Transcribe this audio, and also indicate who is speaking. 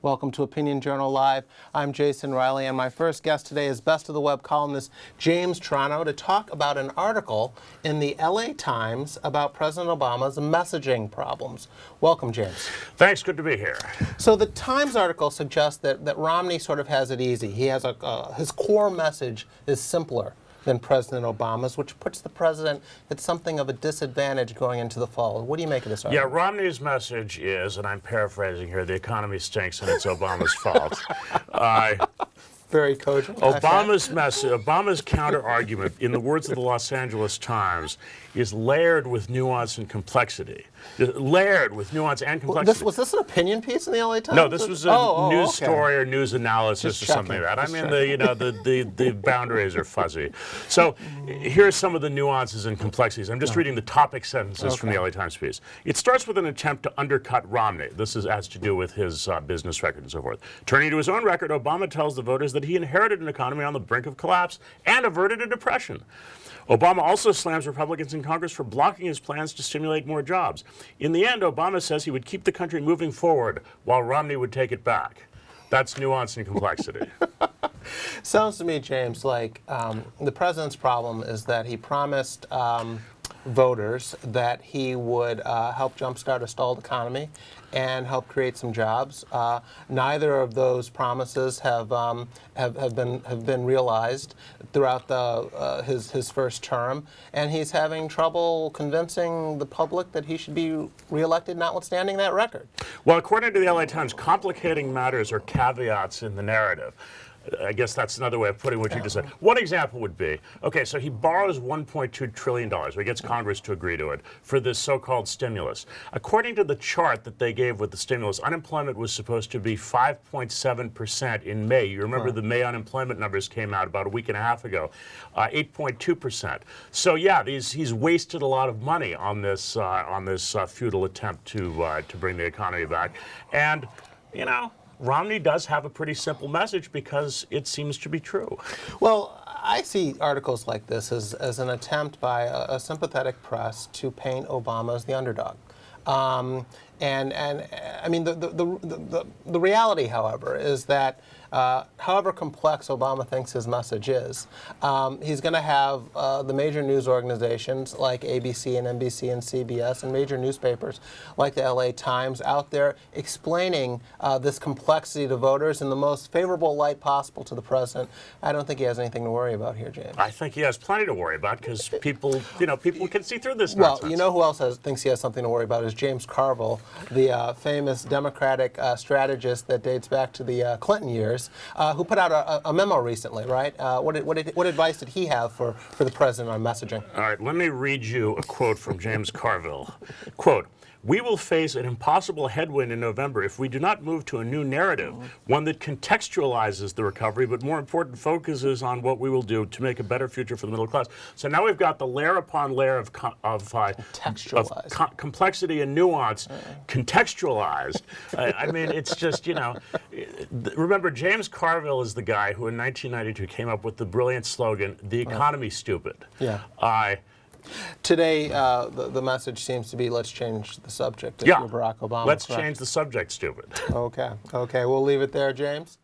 Speaker 1: Welcome to Opinion Journal Live. I'm Jason Riley, and my first guest today is Best of the Web columnist James Taranto to talk about an article in the LA Times about President Obama's messaging problems. Welcome, James.
Speaker 2: Thanks, good to be here.
Speaker 1: So the Times article suggests that Romney sort of has it easy. He has his core message is simpler than President Obama's, which puts the president at something of a disadvantage going into the fall. What do you make of this argument?
Speaker 2: Yeah, Romney's message is, and I'm paraphrasing here, the economy stinks and it's Obama's fault.
Speaker 1: Very cogent.
Speaker 2: Obama's counter-argument, in the words of the Los Angeles Times, is layered with nuance and complexity. Layered with nuance and complexity.
Speaker 1: Was this an opinion piece in the LA Times?
Speaker 2: No, this was a news story or news analysis or something like that. I mean, the boundaries are fuzzy. So here's some of the nuances and complexities. I'm just reading the topic sentences from the LA Times piece. It starts with an attempt to undercut Romney. This has to do with his business record and so forth. Turning to his own record, Obama tells the voters that he inherited an economy on the brink of collapse and averted a depression. Obama also slams Republicans in Congress for blocking his plans to stimulate more jobs. In the end, Obama says he would keep the country moving forward while Romney would take it back. That's nuance and complexity.
Speaker 1: Sounds to me, James, like the president's problem is that he promised voters that he would help jumpstart a stalled economy and help create some jobs. Neither of those promises have been realized throughout his first term, and he's having trouble convincing the public that he should be reelected, notwithstanding that record.
Speaker 2: Well, according to the LA Times, complicating matters are caveats in the narrative. I guess that's another way of putting what you just said. One example would be, okay, so he borrows $1.2 trillion, or he gets Congress to agree to it, for this so-called stimulus. According to the chart that they gave with the stimulus, unemployment was supposed to be 5.7% in May. You remember the May unemployment numbers came out about a week and a half ago, 8.2%. So yeah, he's wasted a lot of money on this futile attempt to bring the economy back. And, you know, Romney does have a pretty simple message because it seems to be true.
Speaker 1: Well, I see articles like this as an attempt by a sympathetic press to paint Obama as the underdog. And I mean, the reality, however, is that however complex Obama thinks his message is, he's going to have the major news organizations like ABC and NBC and CBS and major newspapers like the LA Times out there explaining this complexity to voters in the most favorable light possible to the president. I don't think he has anything to worry about here, James.
Speaker 2: I think he has plenty to worry about because people can see through this nonsense.
Speaker 1: Well, you know who else thinks he has something to worry about is James Carville, the famous Democratic strategist that dates back to the Clinton years, who put out a memo recently, right? What advice did he have for the president on messaging?
Speaker 2: All right, let me read you a quote from James Carville. Quote, "We will face an impossible headwind in November if we do not move to a new narrative, one that contextualizes the recovery, but more important, focuses on what we will do to make a better future for the middle class." So now we've got the layer upon layer of complexity and nuance contextualized. I mean, it's just, you know, remember, James Carville is the guy who in 1992 came up with the brilliant slogan, "The economy's stupid."
Speaker 1: Yeah. Today, the message seems to be, let's change the subject. If you're Barack Obama.
Speaker 2: Let's change the subject, stupid.
Speaker 1: Okay, we'll leave it there, James.